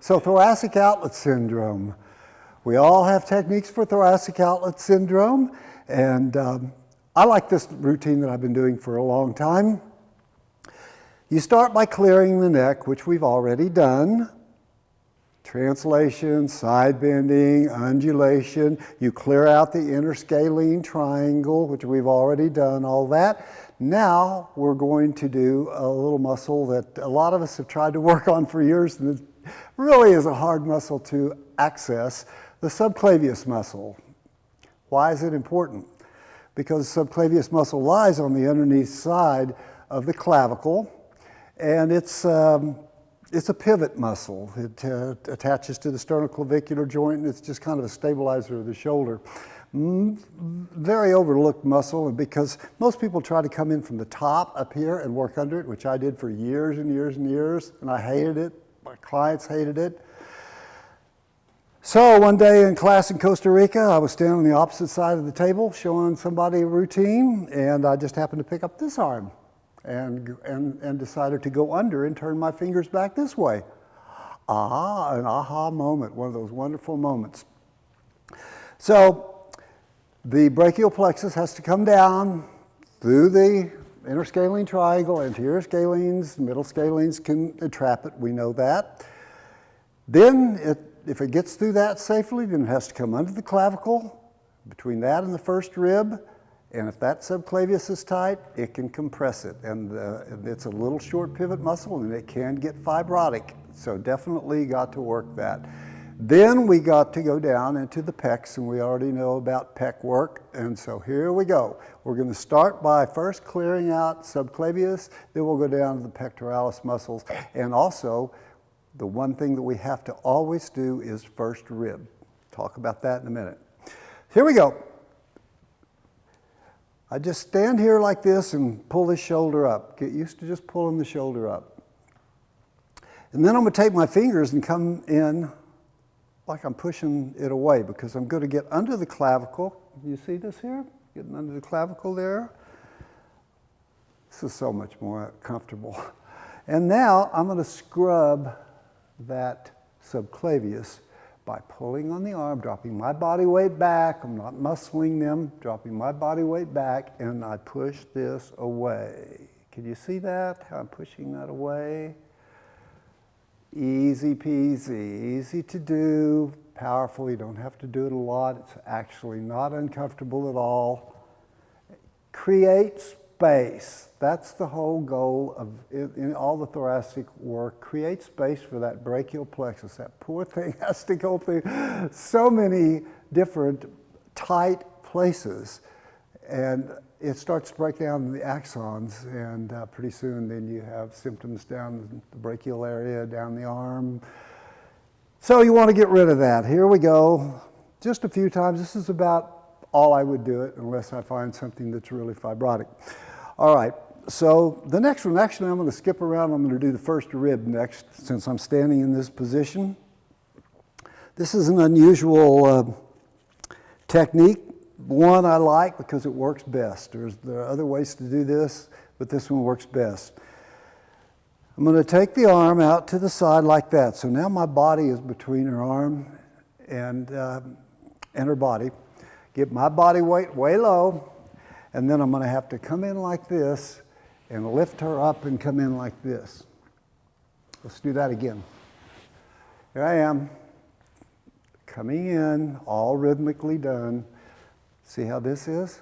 So thoracic outlet syndrome. We all have techniques for thoracic outlet syndrome, and I like this routine that I've been doing for a long time. You start by clearing the neck, which we've already done. Translation, side bending, undulation. You clear out the interscalene triangle, which we've already done, all that. Now we're going to do a little muscle that a lot of us have tried to work on for years, and it really is a hard muscle to access, the subclavius muscle. Why is it important? Because the subclavius muscle lies on the underneath side of the clavicle, and it's a pivot muscle. It attaches to the sternoclavicular joint, and it's just kind of a stabilizer of the shoulder. Very overlooked muscle, and because most people try to come in from the top up here and work under it, which I did for years and years and years, and I hated it. My clients hated it. So one day in class in Costa Rica, I was standing on the opposite side of the table showing somebody a routine, and I just happened to pick up this arm and decided to go under and turn my fingers back this way. An aha moment, one of those wonderful moments. So the brachial plexus has to come down through the interscalene triangle. Anterior scalenes, middle scalenes can entrap it, we know that. Then if it gets through that safely, then it has to come under the clavicle, between that and the first rib. And if that subclavius is tight, it can compress it. And it's a little short pivot muscle, and it can get fibrotic. So definitely got to work that. Then we got to go down into the pecs, and we already know about pec work. And so here we go. We're going to start by first clearing out subclavius, then we'll go down to the pectoralis muscles. And also, the one thing that we have to always do is first rib. Talk about that in a minute. Here we go. I just stand here like this and pull this shoulder up. Get used to just pulling the shoulder up. And then I'm going to take my fingers and come in like I'm pushing it away, because I'm going to get under the clavicle. You see this here? Getting under the clavicle there. This is so much more comfortable. And now I'm going to scrub that subclavius by pulling on the arm, dropping my body weight back. I'm not muscling them, dropping my body weight back, and I push this away. Can you see that? How I'm pushing that away? Easy peasy, easy to do, powerful. You don't have to do it a lot. It's actually not uncomfortable at all. Create space. That's the whole goal of in all the thoracic work. Create space for that brachial plexus. That poor thing has to go through so many different tight places, and it starts to break down the axons, and pretty soon then you have symptoms down the brachial area, down the arm. So you want to get rid of that. Here we go. Just a few times. This is about all I would do it, unless I find something that's really fibrotic. All right, so the next one, actually I'm going to skip around. I'm going to do the first rib next, since I'm standing in this position. This is an unusual technique. One I like because it works best. There are other ways to do this, but this one works best. I'm going to take the arm out to the side like that. So now my body is between her arm and her body. Get my body weight way low, and then I'm going to have to come in like this and lift her up and come in like this. Let's do that again. Here I am, coming in, all rhythmically done. See how this is?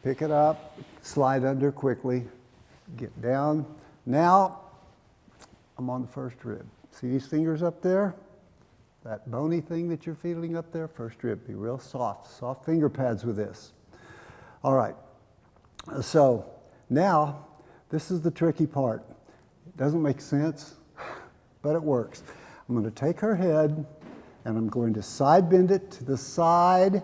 Pick it up, slide under quickly, get down. Now, I'm on the first rib. See these fingers up there? That bony thing that you're feeling up there, first rib. Be real soft finger pads with this. All right, so now, this is the tricky part. It doesn't make sense, but it works. I'm going to take her head, and I'm going to side bend it to the side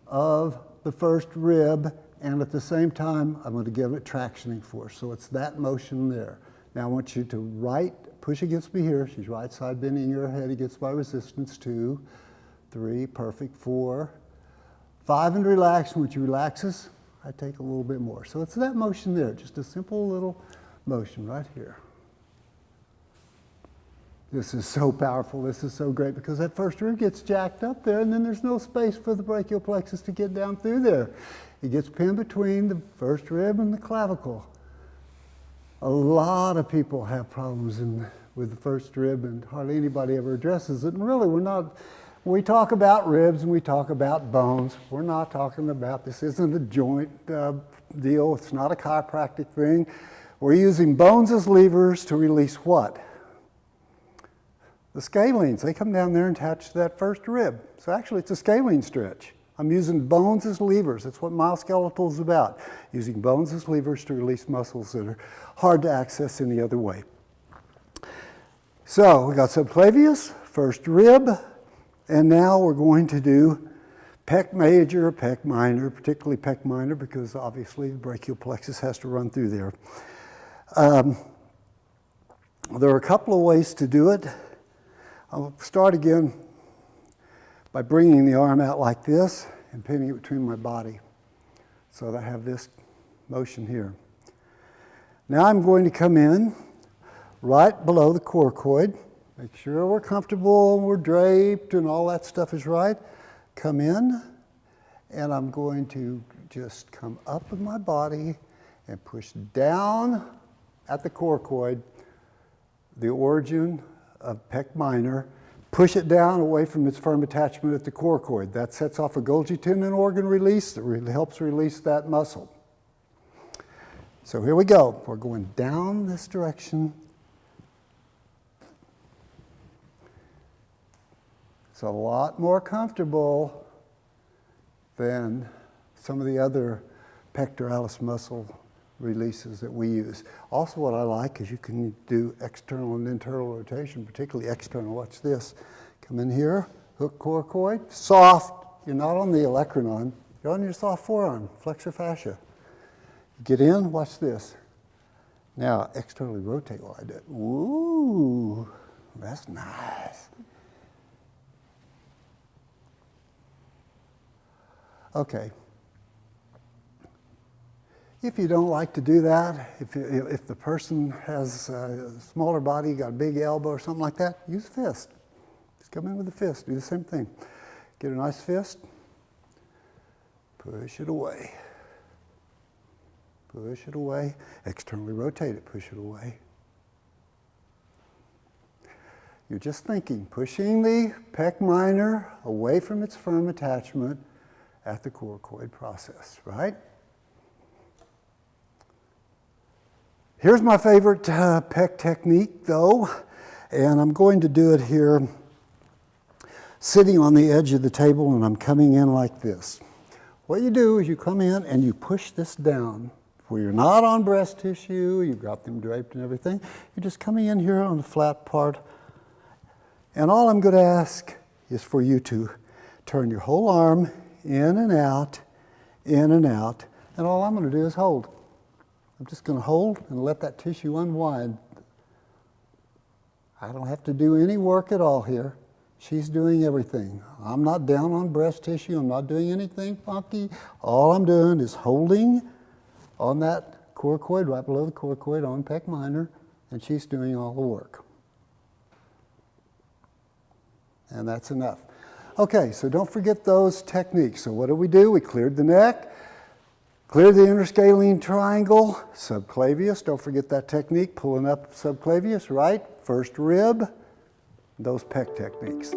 of the first rib, and at the same time, I'm going to give it tractioning force. So it's that motion there. Now I want you to push against me here. She's right side bending your head against my resistance. 2, 3, perfect. 4, 5, and relax. When she relaxes, I take a little bit more. So it's that motion there, just a simple little motion right here. This is so powerful, this is so great, because that first rib gets jacked up there, and then there's no space for the brachial plexus to get down through there. It gets pinned between the first rib and the clavicle. A lot of people have problems with the first rib, and hardly anybody ever addresses it. And really, when we talk about ribs and we talk about bones, we're not talking about, this isn't a joint deal, it's not a chiropractic thing. We're using bones as levers to release what? The scalenes. They come down there and attach to that first rib. So actually, it's a scalene stretch. I'm using bones as levers. That's what myoskeletal is about, using bones as levers to release muscles that are hard to access any other way. So we got subclavius, first rib, and now we're going to do pec major, pec minor, particularly pec minor, because obviously the brachial plexus has to run through there. There are a couple of ways to do it. I'll start again by bringing the arm out like this and pinning it between my body so that I have this motion here. Now I'm going to come in right below the coracoid. Make sure we're comfortable, we're draped, and all that stuff is right. Come in, and I'm going to just come up with my body and push down at the coracoid, the origin of pec minor, push it down away from its firm attachment at the coracoid. That sets off a Golgi tendon organ release that really helps release that muscle. So here we go. We're going down this direction. It's a lot more comfortable than some of the other pectoralis muscle releases that we use. Also, what I like is you can do external and internal rotation, particularly external. Watch this. Come in here, hook coracoid, soft. You're not on the olecranon. You're on your soft forearm, flexor fascia. Get in, watch this. Now, externally rotate while I do it. Ooh, that's nice. Okay. If you don't like to do that, if the person has a smaller body, got a big elbow or something like that, use a fist. Just come in with a fist, do the same thing. Get a nice fist, push it away. Push it away, externally rotate it, push it away. You're just thinking, pushing the pec minor away from its firm attachment at the coracoid process, right? Here's my favorite pec technique, though, and I'm going to do it here sitting on the edge of the table, and I'm coming in like this. What you do is you come in and you push this down where you're not on breast tissue, you've got them draped and everything. You're just coming in here on the flat part, and all I'm going to ask is for you to turn your whole arm in and out, and all I'm going to do is hold. I'm just going to hold and let that tissue unwind. I don't have to do any work at all here. She's doing everything. I'm not down on breast tissue. I'm not doing anything funky. All I'm doing is holding on that coracoid, right below the coracoid on pec minor, and she's doing all the work. And that's enough. Okay, so don't forget those techniques. So what do? We cleared the neck. Clear the interscalene triangle, subclavius, don't forget that technique, pulling up subclavius, right? First rib, those pec techniques.